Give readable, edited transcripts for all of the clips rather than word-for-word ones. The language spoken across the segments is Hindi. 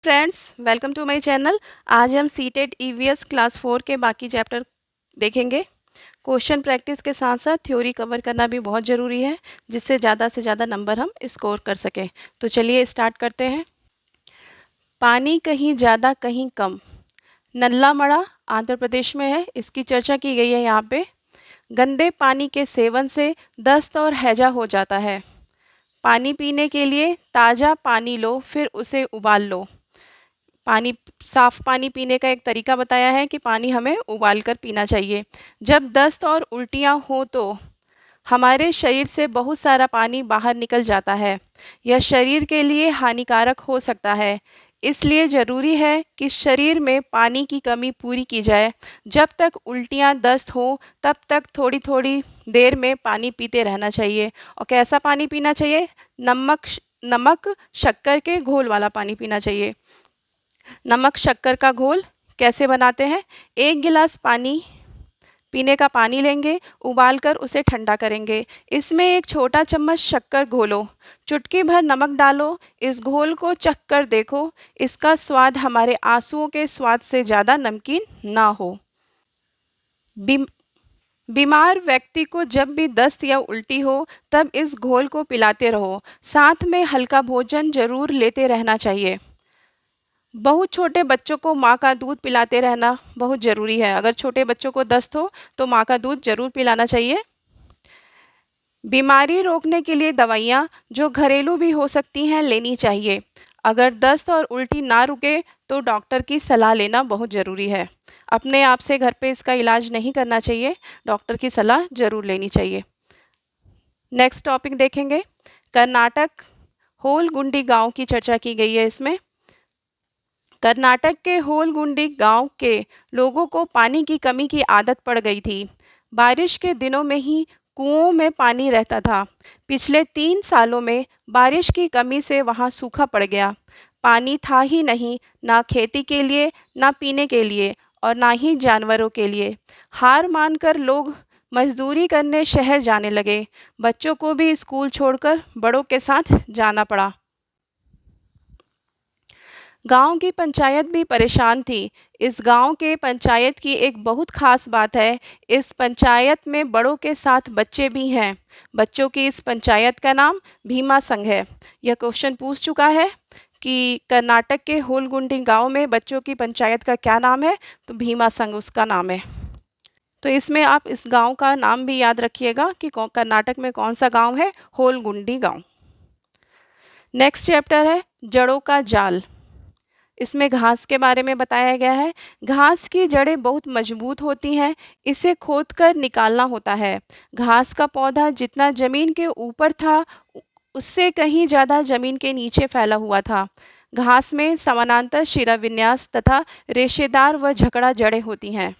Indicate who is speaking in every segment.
Speaker 1: Friends, welcome to my channel. आज हम सीटेट ईवीएस क्लास 4 के बाकी चैप्टर देखेंगे। क्वेश्चन प्रैक्टिस के साथ साथ थ्योरी कवर करना भी बहुत ज़रूरी है, जिससे ज़्यादा से ज़्यादा नंबर हम स्कोर कर सकें। तो चलिए स्टार्ट करते हैं। पानी कहीं ज़्यादा कहीं कम। नल्लामड़ा आंध्र प्रदेश में है, इसकी चर्चा की गई है यहाँ पे। गंदे पानी के सेवन से दस्त और हैजा हो जाता है। पानी पीने के लिए ताज़ा पानी लो, फिर उसे उबाल लो। पानी साफ़ पानी पीने का एक तरीका बताया है कि पानी हमें उबाल कर पीना चाहिए। जब दस्त और उल्टियाँ हो तो हमारे शरीर से बहुत सारा पानी बाहर निकल जाता है। यह शरीर के लिए हानिकारक हो सकता है, इसलिए ज़रूरी है कि शरीर में पानी की कमी पूरी की जाए। जब तक उल्टियाँ दस्त हो तब तक थोड़ी थोड़ी देर में पानी पीते रहना चाहिए। और कैसा पानी पीना चाहिए? नमक शक्कर के घोल वाला पानी पीना चाहिए। नमक शक्कर का घोल कैसे बनाते हैं? 1 गिलास पानी पीने का पानी लेंगे, उबालकर उसे ठंडा करेंगे। इसमें 1 छोटा चम्मच शक्कर घोलो, चुटकी भर नमक डालो। इस घोल को चख कर देखो, इसका स्वाद हमारे आंसुओं के स्वाद से ज़्यादा नमकीन ना हो। बीम बीमार व्यक्ति को जब भी दस्त या उल्टी हो तब इस घोल को पिलाते रहो। साथ में हल्का भोजन जरूर लेते रहना चाहिए। बहुत छोटे बच्चों को माँ का दूध पिलाते रहना बहुत ज़रूरी है। अगर छोटे बच्चों को दस्त हो तो माँ का दूध ज़रूर पिलाना चाहिए। बीमारी रोकने के लिए दवाइयाँ जो घरेलू भी हो सकती हैं लेनी चाहिए। अगर दस्त और उल्टी ना रुके तो डॉक्टर की सलाह लेना बहुत ज़रूरी है। अपने आप से घर पे इसका इलाज नहीं करना चाहिए, डॉक्टर की सलाह ज़रूर लेनी चाहिए। नेक्स्ट टॉपिक देखेंगे। कर्नाटक होलगुंडी गांव की चर्चा की गई है इसमें। कर्नाटक के होलगुंडी गांव के लोगों को पानी की कमी की आदत पड़ गई थी। बारिश के दिनों में ही कुओं में पानी रहता था। पिछले 3 सालों में बारिश की कमी से वहां सूखा पड़ गया। पानी था ही नहीं, ना खेती के लिए, ना पीने के लिए और ना ही जानवरों के लिए। हार मानकर लोग मजदूरी करने शहर जाने लगे। बच्चों को भी स्कूल छोड़कर बड़ों के साथ जाना पड़ा। गांव की पंचायत भी परेशान थी। इस गांव के पंचायत की एक बहुत खास बात है, इस पंचायत में बड़ों के साथ बच्चे भी हैं। बच्चों की इस पंचायत का नाम भीमा संघ है। यह क्वेश्चन पूछ चुका है कि कर्नाटक के होलगुंडी गांव में बच्चों की पंचायत का क्या नाम है, तो भीमा संघ उसका नाम है। तो इसमें आप इस गांव का नाम भी याद रखिएगा कि कर्नाटक में कौन सा गांव है, होलगुंडी गांव। नेक्स्ट चैप्टर है जड़ों का जाल। इसमें घास के बारे में बताया गया है। घास की जड़ें बहुत मजबूत होती हैं, इसे खोदकर निकालना होता है। घास का पौधा जितना जमीन के ऊपर था उससे कहीं ज़्यादा जमीन के नीचे फैला हुआ था। घास में समानांतर शिरा विन्यास तथा रेशेदार व झकड़ा जड़ें होती हैं।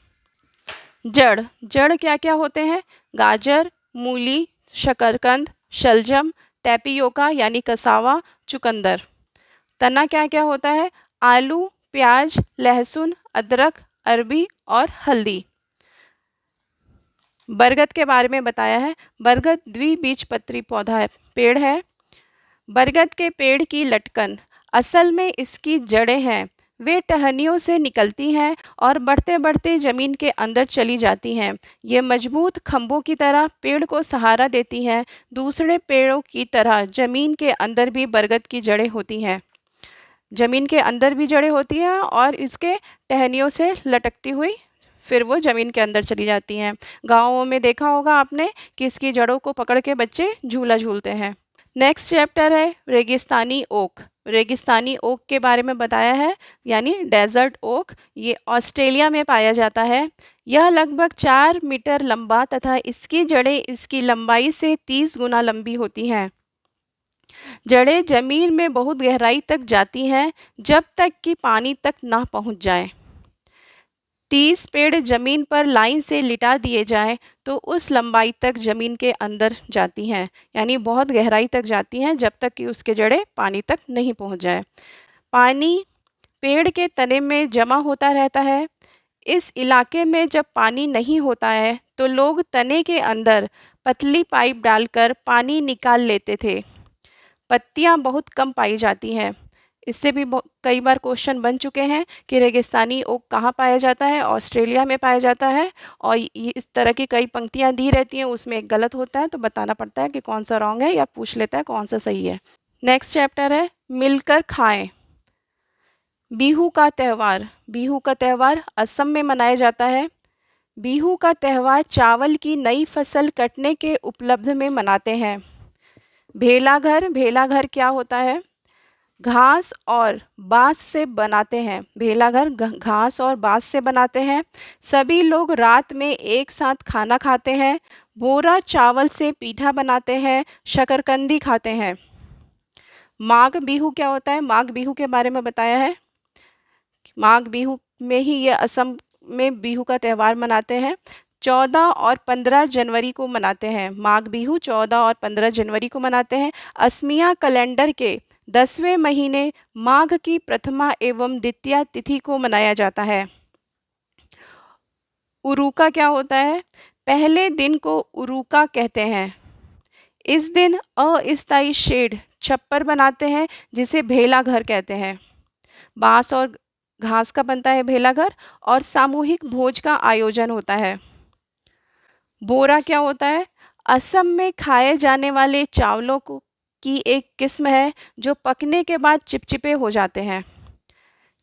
Speaker 1: जड़ जड़ क्या क्या होते हैं? गाजर, मूली, शकरकंद, शलजम, टैपियोका यानी कसावा, चुकंदर। तना क्या क्या होता है? आलू, प्याज, लहसुन, अदरक, अरबी और हल्दी। बरगद के बारे में बताया है। बरगद द्विबीजपत्री पौधा है, पेड़ है। बरगद के पेड़ की लटकन असल में इसकी जड़ें हैं। वे टहनियों से निकलती हैं और बढ़ते बढ़ते जमीन के अंदर चली जाती हैं। ये मजबूत खंभों की तरह पेड़ को सहारा देती हैं। दूसरे पेड़ों की तरह जमीन के अंदर भी बरगद की जड़ें होती हैं। ज़मीन के अंदर भी जड़ें होती हैं और इसके टहनियों से लटकती हुई फिर वो ज़मीन के अंदर चली जाती हैं। गाँवों में देखा होगा आपने कि इसकी जड़ों को पकड़ के बच्चे झूला झूलते हैं। नेक्स्ट चैप्टर है रेगिस्तानी ओक। रेगिस्तानी ओक के बारे में बताया है, यानी डेजर्ट ओक। ये ऑस्ट्रेलिया में पाया जाता है। यह लगभग 4 मीटर लंबा तथा इसकी जड़ें इसकी लंबाई से 30 गुना लंबी होती हैं। जड़ें जमीन में बहुत गहराई तक जाती हैं, जब तक कि पानी तक ना पहुंच जाए। 30 पेड़ जमीन पर लाइन से लिटा दिए जाएं तो उस लंबाई तक जमीन के अंदर जाती हैं, यानी बहुत गहराई तक जाती हैं जब तक कि उसके जड़ें पानी तक नहीं पहुंच जाए। पानी पेड़ के तने में जमा होता रहता है। इस इलाके में जब पानी नहीं होता है तो लोग तने के अंदर पतली पाइप डालकर पानी निकाल लेते थे। पत्तियां बहुत कम पाई जाती हैं। इससे भी कई बार क्वेश्चन बन चुके हैं कि रेगिस्तानी ओक कहाँ पाया जाता है, ऑस्ट्रेलिया में पाया जाता है। और ये इस तरह की कई पंक्तियाँ दी रहती हैं, उसमें एक गलत होता है तो बताना पड़ता है कि कौन सा रॉन्ग है, या पूछ लेता है कौन सा सही है। नेक्स्ट चैप्टर है मिलकर खाएं। बिहू का त्यौहार। बिहू का त्यौहार असम में मनाया जाता है। बिहू का त्यौहार चावल की नई फसल कटने के उपलब्ध में मनाते हैं। भेलाघर। भेलाघर क्या होता है? घास और बांस से बनाते हैं। भेलाघर घास और बांस से बनाते हैं। सभी लोग रात में एक साथ खाना खाते हैं। बोरा चावल से पीठा बनाते हैं। शकरकंदी खाते हैं। माघ बिहू क्या होता है? माघ बिहू के बारे में बताया है। माघ बिहू में ही ये असम में बिहू का त्यौहार मनाते हैं। 14 और 15 जनवरी को मनाते हैं। माघ बिहू 14 और 15 जनवरी को मनाते हैं। असमिया कैलेंडर के 10वें महीने माघ की प्रथमा एवं द्वितीया तिथि को मनाया जाता है। उरुका क्या होता है? पहले दिन को उरुका कहते हैं। इस दिन अस्थायी शेड छप्पर बनाते हैं जिसे भेला घर कहते हैं। बांस और घास का बनता है भेला घर, और सामूहिक भोज का आयोजन होता है। बोरा क्या होता है? असम में खाए जाने वाले चावलों की एक किस्म है जो पकने के बाद चिपचिपे हो जाते हैं।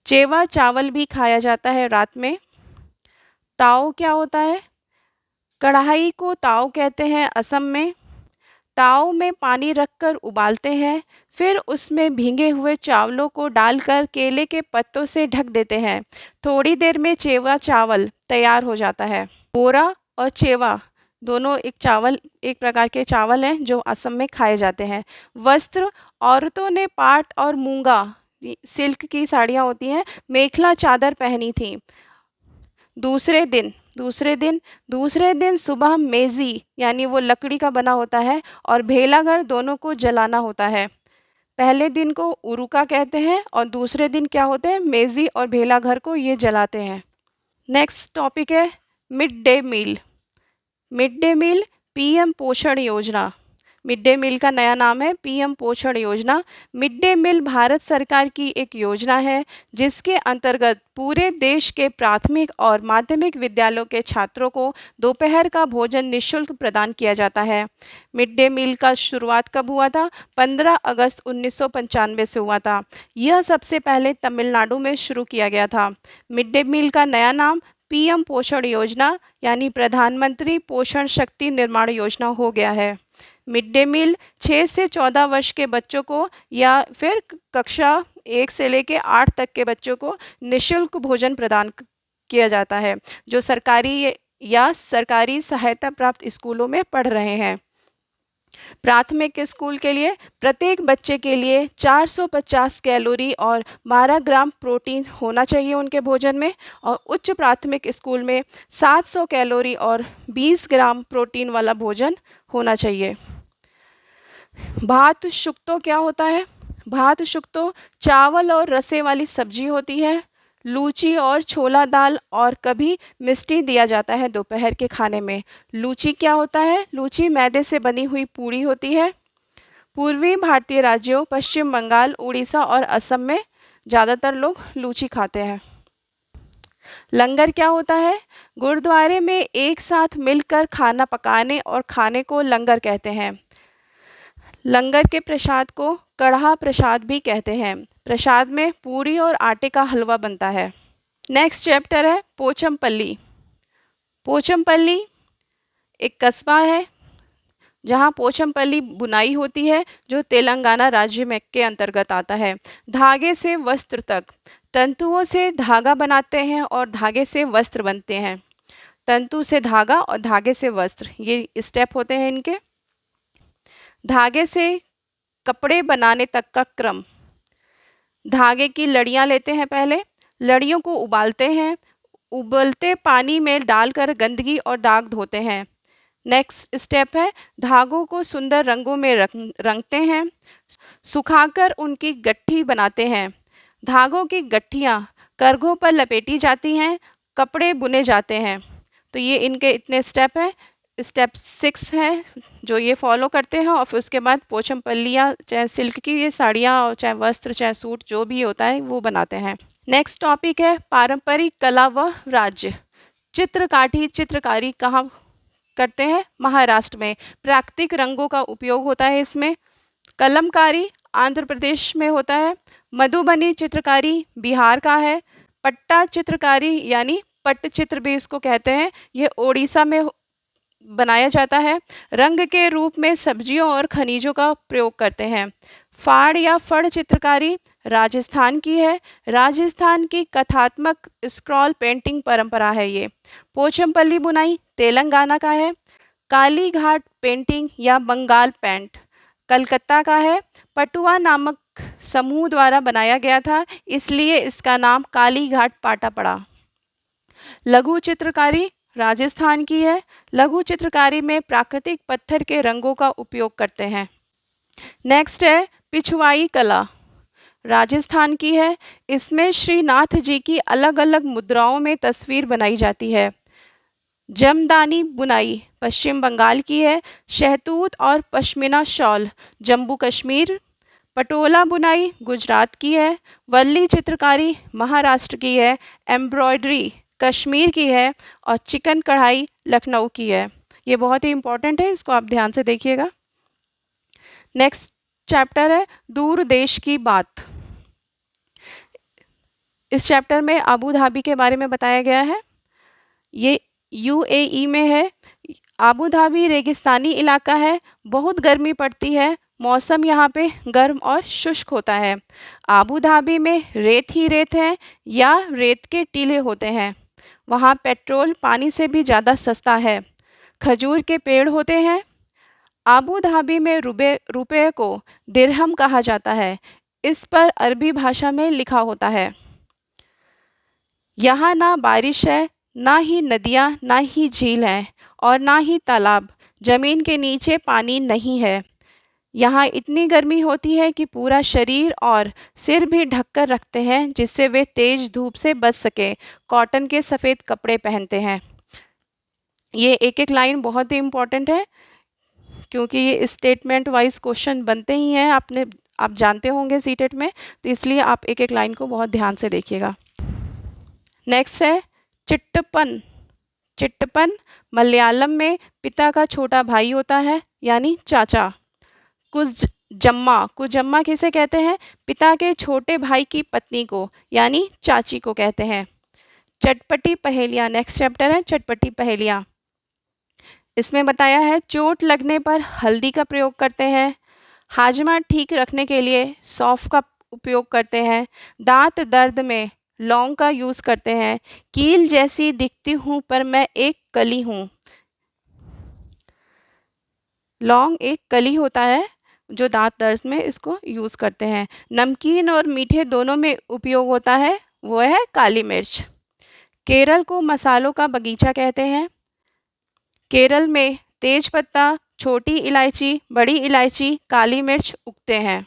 Speaker 1: चेवा चावल भी खाया जाता है रात में। ताव क्या होता है? कढ़ाई को ताव कहते हैं असम में। ताव में पानी रखकर उबालते हैं, फिर उसमें भीगे हुए चावलों को डालकर केले के पत्तों से ढक देते हैं। थोड़ी देर में चेवा चावल तैयार हो जाता है। बोरा और चेवा दोनों एक प्रकार के चावल हैं जो असम में खाए जाते हैं। वस्त्र। औरतों ने पाट और मूंगा सिल्क की साड़ियाँ होती हैं, मेखला चादर पहनी थी। दूसरे दिन सुबह मेजी यानी वो लकड़ी का बना होता है और भेलाघर दोनों को जलाना होता है। पहले दिन को उरुका कहते हैं और दूसरे दिन क्या होते हैं? मेजी और भेलाघर को ये जलाते हैं। नेक्स्ट टॉपिक है mid day meal. Mid day meal PM Poshan Yojana. Mid day मील का नया नाम है PM Poshan Yojana. Mid day मील भारत सरकार की एक योजना है जिसके अंतर्गत पूरे देश के प्राथमिक और माध्यमिक विद्यालयों के छात्रों को दोपहर का भोजन निःशुल्क प्रदान किया जाता है। मिड डे मील का शुरुआत कब हुआ था? 15 अगस्त 1995 से हुआ था। यह सबसे पहले तमिलनाडु में शुरू किया गया था। मिड डे मील का नया नाम पीएम पोषण योजना यानी प्रधानमंत्री पोषण शक्ति निर्माण योजना हो गया है। मिड डे मील 6 से 14 वर्ष के बच्चों को या फिर कक्षा 1 से लेकर 8 तक के बच्चों को निःशुल्क भोजन प्रदान किया जाता है जो सरकारी या सरकारी सहायता प्राप्त स्कूलों में पढ़ रहे हैं। प्राथमिक स्कूल के लिए प्रत्येक बच्चे के लिए 450 कैलोरी और 12 ग्राम प्रोटीन होना चाहिए उनके भोजन में, और उच्च प्राथमिक स्कूल में 700 कैलोरी और 20 ग्राम प्रोटीन वाला भोजन होना चाहिए। भात शुक्तो क्या होता है? भात शुक्तो चावल और रसे वाली सब्जी होती है। लूची और छोला दाल और कभी मिष्टी दिया जाता है दोपहर के खाने में। लूची क्या होता है? लूची मैदे से बनी हुई पूड़ी होती है। पूर्वी भारतीय राज्यों पश्चिम बंगाल, उड़ीसा और असम में ज़्यादातर लोग लूची खाते हैं। लंगर क्या होता है? गुरुद्वारे में एक साथ मिलकर खाना पकाने और खाने को लंगर कहते हैं। लंगर के प्रसाद को कढ़ा प्रसाद भी कहते हैं। प्रसाद में पूरी और आटे का हलवा बनता है। नेक्स्ट चैप्टर है पोचमपल्ली। पोचमपल्ली एक कस्बा है जहाँ पोचमपल्ली बुनाई होती है जो तेलंगाना राज्य में के अंतर्गत आता है। धागे से वस्त्र तक। तंतुओं से धागा बनाते हैं और धागे से वस्त्र बनते हैं। तंतु से धागा और धागे से वस्त्र, ये स्टेप होते हैं इनके। धागे से कपड़े बनाने तक का क्रम। धागे की लड़ियाँ लेते हैं पहले, लड़ियों को उबालते हैं, उबलते पानी में डालकर गंदगी और दाग धोते हैं। नेक्स्ट स्टेप है धागों को सुंदर रंगों में रंगते हैं, सुखाकर उनकी गट्ठी बनाते हैं। धागों की गट्ठियाँ करघों पर लपेटी जाती हैं, कपड़े बुने जाते हैं। तो ये इनके इतने स्टेप हैं। स्टेप 6 है जो ये फॉलो करते हैं, और फिर उसके बाद पोचमपल्लियाँ, चाहे सिल्क की ये साड़ियाँ और चाहे वस्त्र चाहे सूट जो भी होता है वो बनाते हैं। नेक्स्ट टॉपिक है पारंपरिक कला व राज्य। चित्रकारी कहाँ करते हैं? महाराष्ट्र में। प्राकृतिक रंगों का उपयोग होता है इसमें। कलमकारी आंध्र प्रदेश में होता है। मधुबनी चित्रकारी बिहार का है। पट्टा चित्रकारी यानी पट्टचित्र भी इसको कहते हैं, ये ओडिशा में बनाया जाता है। रंग के रूप में सब्जियों और खनिजों का प्रयोग करते हैं। फाड़ या फड़ चित्रकारी राजस्थान की है। राजस्थान की कथात्मक स्क्रॉल पेंटिंग परंपरा है ये। पोचमपल्ली बुनाई तेलंगाना का है। काली घाट पेंटिंग या बंगाल पेंट कलकत्ता का है। पटुआ नामक समूह द्वारा बनाया गया था, इसलिए इसका नाम काली घाट पाटा पड़ा। लघु चित्रकारी राजस्थान की है। लघु चित्रकारी में प्राकृतिक पत्थर के रंगों का उपयोग करते हैं। नेक्स्ट है पिछवाई कला, राजस्थान की है। इसमें श्रीनाथ जी की अलग अलग मुद्राओं में तस्वीर बनाई जाती है। जमदानी बुनाई पश्चिम बंगाल की है। शहतूत और पश्मीना शॉल जम्मू कश्मीर। पटोला बुनाई गुजरात की है। वल्ली चित्रकारी महाराष्ट्र की है। एम्ब्रॉयडरी कश्मीर की है। और चिकन कढ़ाई लखनऊ की है। ये बहुत ही इम्पोर्टेंट है, इसको आप ध्यान से देखिएगा। नेक्स्ट चैप्टर है दूर देश की बात। इस चैप्टर में अबू धाबी के बारे में बताया गया है। ये यूएई में है। अबू धाबी रेगिस्तानी इलाका है, बहुत गर्मी पड़ती है, मौसम यहाँ पे गर्म और शुष्क होता है। अबू धाबी में रेत ही रेत है या रेत के टीले होते हैं। वहाँ पेट्रोल पानी से भी ज़्यादा सस्ता है। खजूर के पेड़ होते हैं। अबू धाबी में रुपये को दिरहम कहा जाता है, इस पर अरबी भाषा में लिखा होता है। यहाँ ना बारिश है, ना ही नदियाँ, ना ही झील हैं और ना ही तालाब। ज़मीन के नीचे पानी नहीं है। यहाँ इतनी गर्मी होती है कि पूरा शरीर और सिर भी ढककर रखते हैं, जिससे वे तेज धूप से बच सके। कॉटन के सफ़ेद कपड़े पहनते हैं। ये एक एक लाइन बहुत ही इम्पोर्टेंट है, क्योंकि ये स्टेटमेंट वाइज क्वेश्चन बनते ही हैं, आप जानते होंगे सीटेट में, तो इसलिए आप एक एक लाइन को बहुत ध्यान से देखिएगा। नेक्स्ट है चिट्टपन। चिट्टपन मलयालम में पिता का छोटा भाई होता है, यानी चाचा। कुजम्मा किसे कहते हैं? पिता के छोटे भाई की पत्नी को, यानी चाची को कहते हैं। चटपटी पहेलियाँ नेक्स्ट चैप्टर है चटपटी पहेलियाँ। इसमें बताया है चोट लगने पर हल्दी का प्रयोग करते हैं। हाजमा ठीक रखने के लिए सौंफ का उपयोग करते हैं। दांत दर्द में लौंग का यूज़ करते हैं। कील जैसी दिखती हूँ पर मैं एक कली हूँ। लौंग एक कली होता है जो दांत दर्द में इसको यूज़ करते हैं। नमकीन और मीठे दोनों में उपयोग होता है, वो है काली मिर्च। केरल को मसालों का बगीचा कहते हैं। केरल में तेज पत्ता, छोटी इलायची, बड़ी इलायची, काली मिर्च उगते हैं।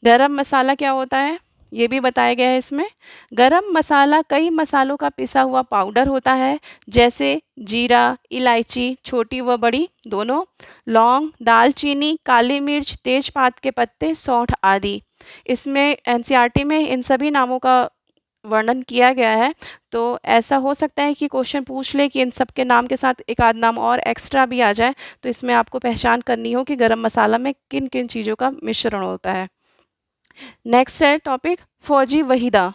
Speaker 1: गरम मसाला क्या होता है ये भी बताया गया है इसमें। गरम मसाला कई मसालों का पिसा हुआ पाउडर होता है, जैसे जीरा, इलायची छोटी व बड़ी दोनों, लौंग, दालचीनी, काली मिर्च, तेजपात के पत्ते, सौंठ आदि। इसमें एनसीईआरटी में इन सभी नामों का वर्णन किया गया है। तो ऐसा हो सकता है कि क्वेश्चन पूछ ले कि इन सब के नाम के साथ एक आध नाम और एक्स्ट्रा भी आ जाए, तो इसमें आपको पहचान करनी हो कि गरम मसाला में किन किन चीज़ों का मिश्रण होता है। नेक्स्ट है टॉपिक फौजी Waheeda.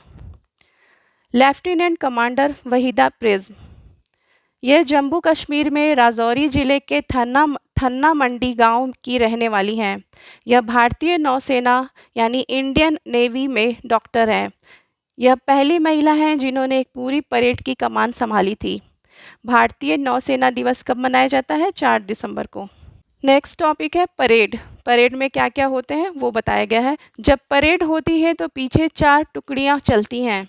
Speaker 1: Lieutenant commander Waheeda prism, यह जम्मू कश्मीर में राजौरी ज़िले के थन्ना मंडी गांव की रहने वाली हैं। यह भारतीय नौसेना यानी इंडियन नेवी में डॉक्टर हैं। यह पहली महिला हैं जिन्होंने एक पूरी परेड की कमान संभाली थी। भारतीय नौसेना दिवस कब मनाया जाता है? 4 दिसंबर को। नेक्स्ट टॉपिक है परेड। परेड में क्या क्या होते हैं वो बताया गया है। जब परेड होती है तो पीछे 4 टुकड़ियां चलती हैं।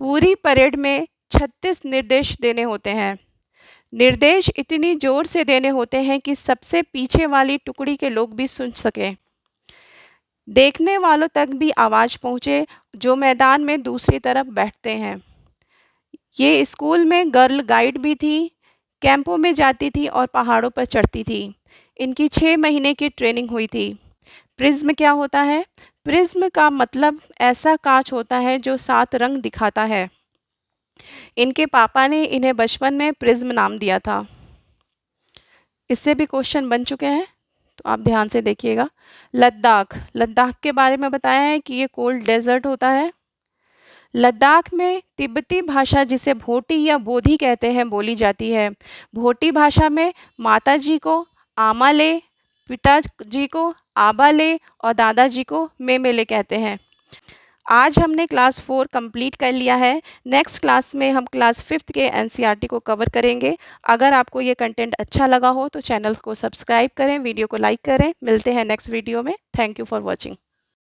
Speaker 1: पूरी परेड में 36 निर्देश देने होते हैं। निर्देश इतनी ज़ोर से देने होते हैं कि सबसे पीछे वाली टुकड़ी के लोग भी सुन सकें, देखने वालों तक भी आवाज़ पहुँचे जो मैदान में दूसरी तरफ बैठते हैं। ये स्कूल में गर्ल गाइड भी थी। कैंपों में जाती थी और पहाड़ों पर चढ़ती थी। इनकी 6 महीने की ट्रेनिंग हुई थी। प्रिज्म क्या होता है? प्रिज्म का मतलब ऐसा कांच होता है जो 7 रंग दिखाता है। इनके पापा ने इन्हें बचपन में प्रिज्म नाम दिया था। इससे भी क्वेश्चन बन चुके हैं, तो आप ध्यान से देखिएगा। लद्दाख, लद्दाख के बारे में बताया है कि ये कोल्ड डेजर्ट होता है। लद्दाख में तिब्बती भाषा जिसे भोटी या बोधी कहते हैं बोली जाती है। भोटी भाषा में माताजी को आमाले, पिताजी को आबाले और दादाजी को मेमेले कहते हैं। आज हमने क्लास 4 कंप्लीट कर लिया है। नेक्स्ट क्लास में हम क्लास 5th के एनसीईआरटी को कवर करेंगे। अगर आपको ये कंटेंट अच्छा लगा हो तो चैनल को सब्सक्राइब करें, वीडियो को लाइक करें। मिलते हैं नेक्स्ट वीडियो में। Thank you for watching.